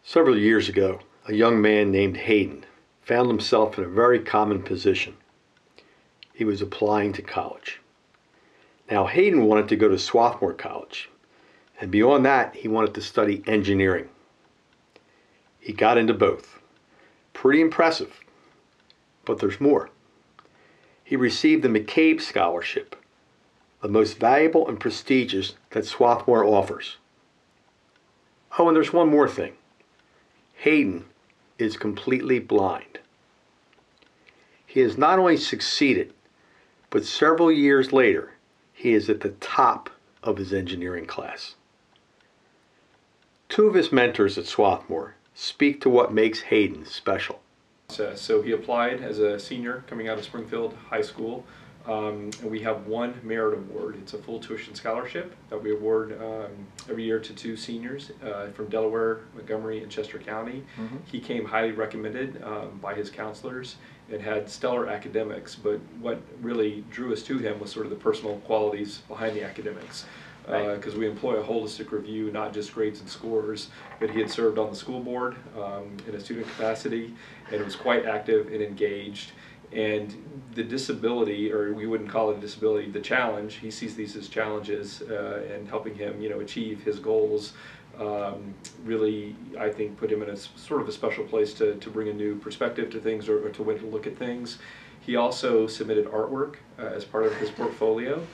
Several years ago, a young man named Hayden found himself in a very common position. He was applying to college. Now, Hayden wanted to go to Swarthmore College, and beyond that, he wanted to study engineering. He got into both. Pretty impressive, but there's more. He received the McCabe Scholarship, the most valuable and prestigious that Swarthmore offers. Oh, and there's one more thing. Hayden is completely blind. He has not only succeeded, but several years later, he is at the top of his engineering class. Two of his mentors at Swarthmore speak to what makes Hayden special. So he applied as a senior coming out of Springfield High School, and we have one merit award. It's a full tuition scholarship that we award every year to two seniors from Delaware, Montgomery, and Chester County. He came highly recommended by his counselors and had stellar academics, but what really drew us to him was sort of the personal qualities behind the academics. Because we employ a holistic review, not just grades and scores, but he had served on the school board in a student capacity and was quite active and engaged. And the disability, or we wouldn't call it a disability, the challenge, he sees these as challenges and helping him, achieve his goals. Really, I think, put him in a sort of a special place to bring a new perspective to things or to way to look at things. He also submitted artwork as part of his portfolio.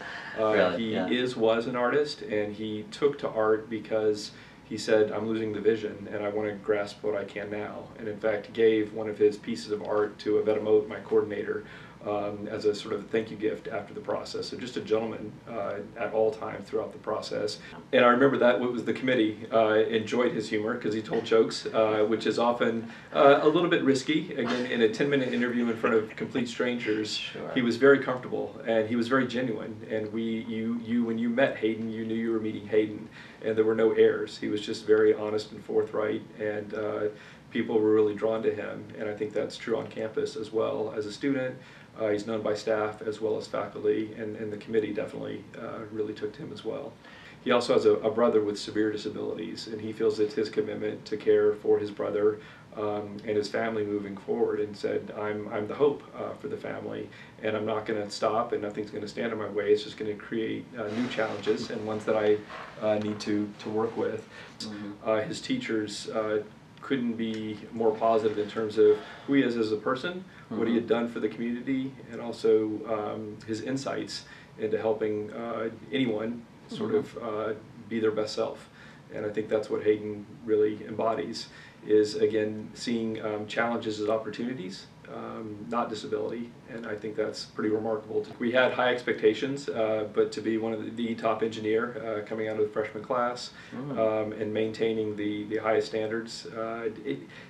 He was an artist, and he took to art because he said, I'm losing the vision and I want to grasp what I can now. And in fact, gave one of his pieces of art to Yvette Moat, my coordinator, as a sort of thank you gift after the process. So just a gentleman at all times throughout the process. And I remember that was the committee enjoyed his humor because he told jokes, which is often a little bit risky. Again, in a 10-minute interview in front of complete strangers, sure. He was very comfortable and he was very genuine. And when you met Hayden, you knew you were meeting Hayden, and there were no airs. He was just very honest and forthright, and people were really drawn to him. And I think that's true on campus as well as a student. He's known by staff as well as faculty, and the committee definitely really took to him as well. He also has a brother with severe disabilities, and he feels it's his commitment to care for his brother and his family moving forward, and said, I'm the hope for the family, and I'm not going to stop, and nothing's going to stand in my way. It's just going to create new challenges and ones that I need to work with. His teachers couldn't be more positive in terms of who he is as a person, what he had done for the community, and also his insights into helping anyone sort of be their best self. And I think that's what Hayden really embodies, is again seeing challenges as opportunities, not disability, and I think that's pretty remarkable. We had high expectations, but to be one of the top engineer coming out of the freshman class and maintaining the highest standards,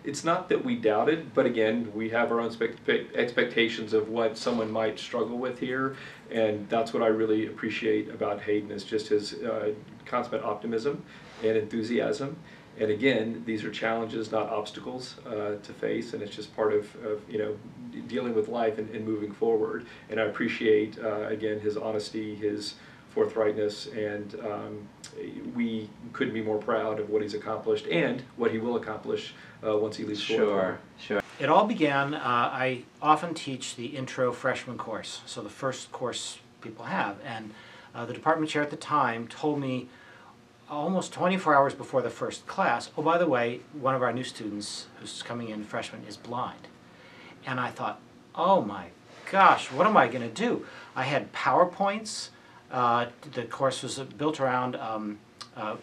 it's not that we doubted, but again, we have our own expectations of what someone might struggle with here, and that's what I really appreciate about Hayden, is just his consummate optimism and enthusiasm. And again, these are challenges, not obstacles to face, and it's just part of dealing with life and moving forward. And I appreciate, again, his honesty, his forthrightness, and we couldn't be more proud of what he's accomplished and what he will accomplish once he leaves Swarthmore. Sure. It all began, I often teach the intro freshman course, so the first course people have, and the department chair at the time told me almost 24 hours before the first class, oh, by the way, one of our new students who's coming in, freshman, is blind. And I thought, oh my gosh, what am I going to do? I had PowerPoints. The course was built around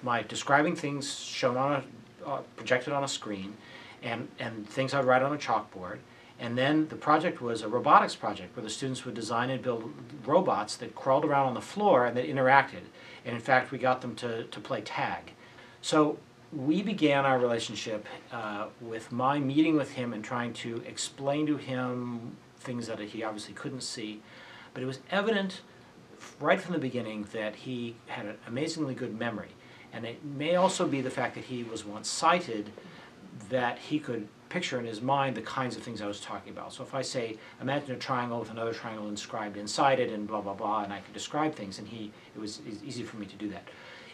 my describing things shown on projected on a screen, and things I'd write on a chalkboard. And then the project was a robotics project where the students would design and build robots that crawled around on the floor and that interacted. And in fact, we got them to play tag. So we began our relationship with my meeting with him and trying to explain to him things that he obviously couldn't see. But it was evident right from the beginning that he had an amazingly good memory. And it may also be the fact that he was once sighted, that he could picture in his mind the kinds of things I was talking about. So if I say, imagine a triangle with another triangle inscribed inside it and blah, blah, blah, and I could describe things, and it was easy for me to do that.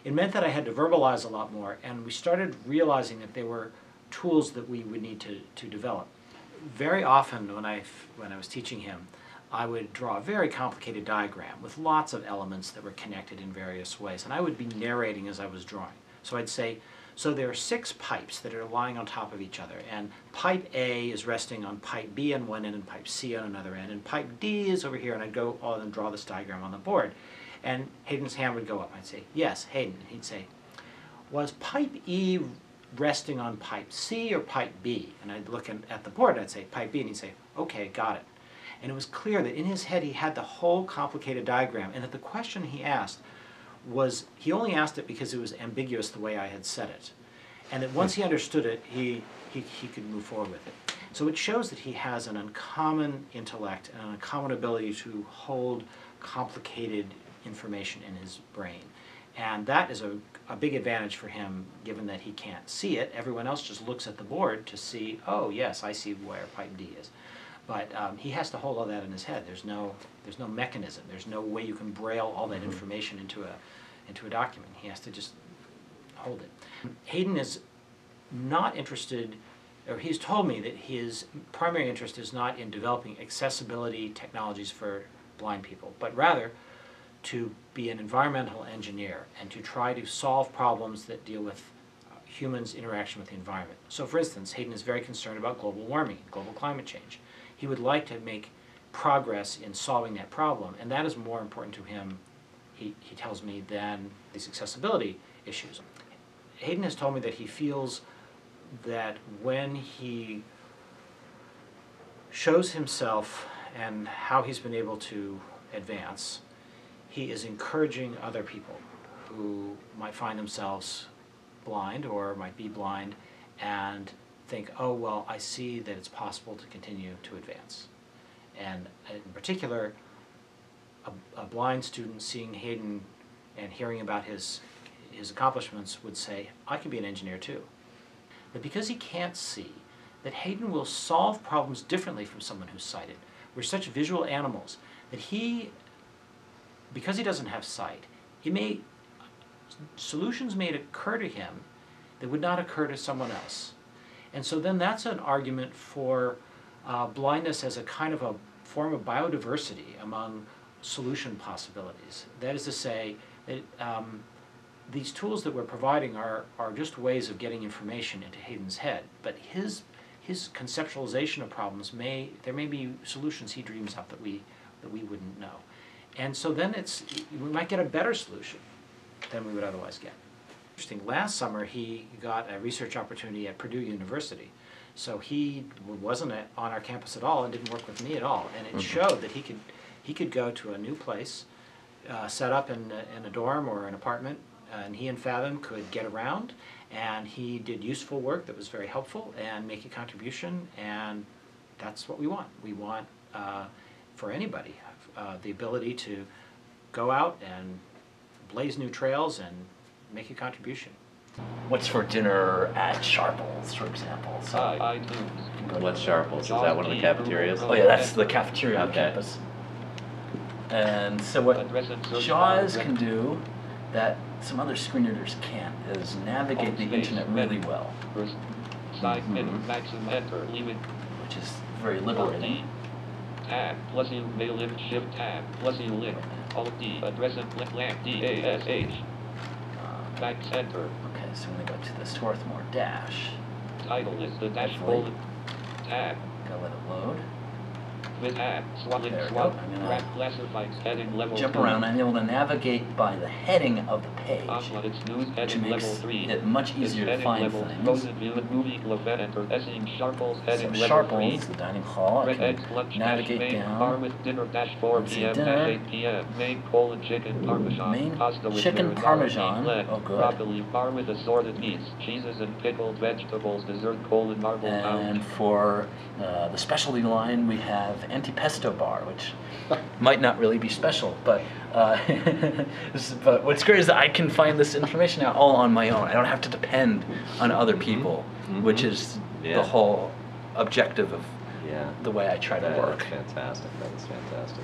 It meant that I had to verbalize a lot more, and we started realizing that there were tools that we would need to develop. Very often when I was teaching him, I would draw a very complicated diagram with lots of elements that were connected in various ways, and I would be narrating as I was drawing. So I'd say, so there are 6 pipes that are lying on top of each other, and pipe A is resting on pipe B on one end and pipe C on another end, and pipe D is over here, and I'd go and draw this diagram on the board. And Hayden's hand would go up. I'd say, yes, Hayden. And he'd say, was pipe E resting on pipe C or pipe B? And I'd look at the board and I'd say, pipe B, and he'd say, okay, got it. And it was clear that in his head he had the whole complicated diagram, and that the question he asked was, he only asked it because it was ambiguous the way I had said it. And that once he understood it, he could move forward with it. So it shows that he has an uncommon intellect and an uncommon ability to hold complicated information in his brain. And that is a big advantage for him, given that he can't see it. Everyone else just looks at the board to see, oh yes, I see where pipe D is. But he has to hold all that in his head. There's no mechanism. There's no way you can braille all that information into a document. He has to just hold it. Hayden is not interested, or he's told me that his primary interest is not in developing accessibility technologies for blind people, but rather to be an environmental engineer and to try to solve problems that deal with humans' interaction with the environment. So for instance, Hayden is very concerned about global warming, global climate change. He would like to make progress in solving that problem, and that is more important to him, he tells me, than these accessibility issues. Hayden has told me that he feels that when he shows himself and how he's been able to advance, he is encouraging other people who might find themselves blind or might be blind and think, oh, well, I see that it's possible to continue to advance. And in particular, a blind student seeing Hayden and hearing about his accomplishments would say, I can be an engineer too. But because he can't see, that Hayden will solve problems differently from someone who's sighted. We're such visual animals that because he doesn't have sight, solutions may occur to him that would not occur to someone else. And so then that's an argument for blindness as a kind of a form of biodiversity among solution possibilities. That is to say that these tools that we're providing are just ways of getting information into Hayden's head, but his conceptualization of problems there may be solutions he dreams up that we wouldn't know. And so then we might get a better solution than we would otherwise get. Interesting, last summer he got a research opportunity at Purdue University. So he wasn't on our campus at all and didn't work with me at all. And it showed that he could go to a new place, set up in a dorm or an apartment, and he and Fathom could get around, and he did useful work that was very helpful and make a contribution, and that's what we want. We want, for anybody, the ability to go out and blaze new trails and make a contribution. What's for dinner at Sharples, for example? So I do. What's Sharples? Is that one of the cafeterias? Oh yeah, that's the cafeteria on campus. And so what JAWS can do that some other screen readers can't is navigate the internet really well. Which is very liberating. Tab plus U may lift shift tab plus U lift Alt D address and lamp DASH back center. Okay, so I'm gonna go to the Swarthmore dash. Title is the dash bullet tab. Gotta let it load. With tab swap There we swap go. I'm gonna wrap classified heading level jump 2. around. I'm able to navigate by the heading of the page, Athletics news which heading makes level 3. it much easier to Heading find level things. Rosen view and movie Levette enter Essing Sharples So heading level 3. Sharples, the dining hall, I Red eggs can lunch navigate main down. bar with dinner dash 4 Let's see, p.m. dinner. dash 8 p.m. Main colon chicken parmesan Main pasta with chicken marinara, parmesan. leg, Oh, good. broccoli bar with assorted meats, cheeses and pickled vegetables, dessert colon marble pound. And for the specialty line, we have antipesto bar, which might not really be special, but but what's great is that I can find this information out all on my own. I don't have to depend on other people, which is the whole objective of the way I try to work. That's fantastic. That is fantastic.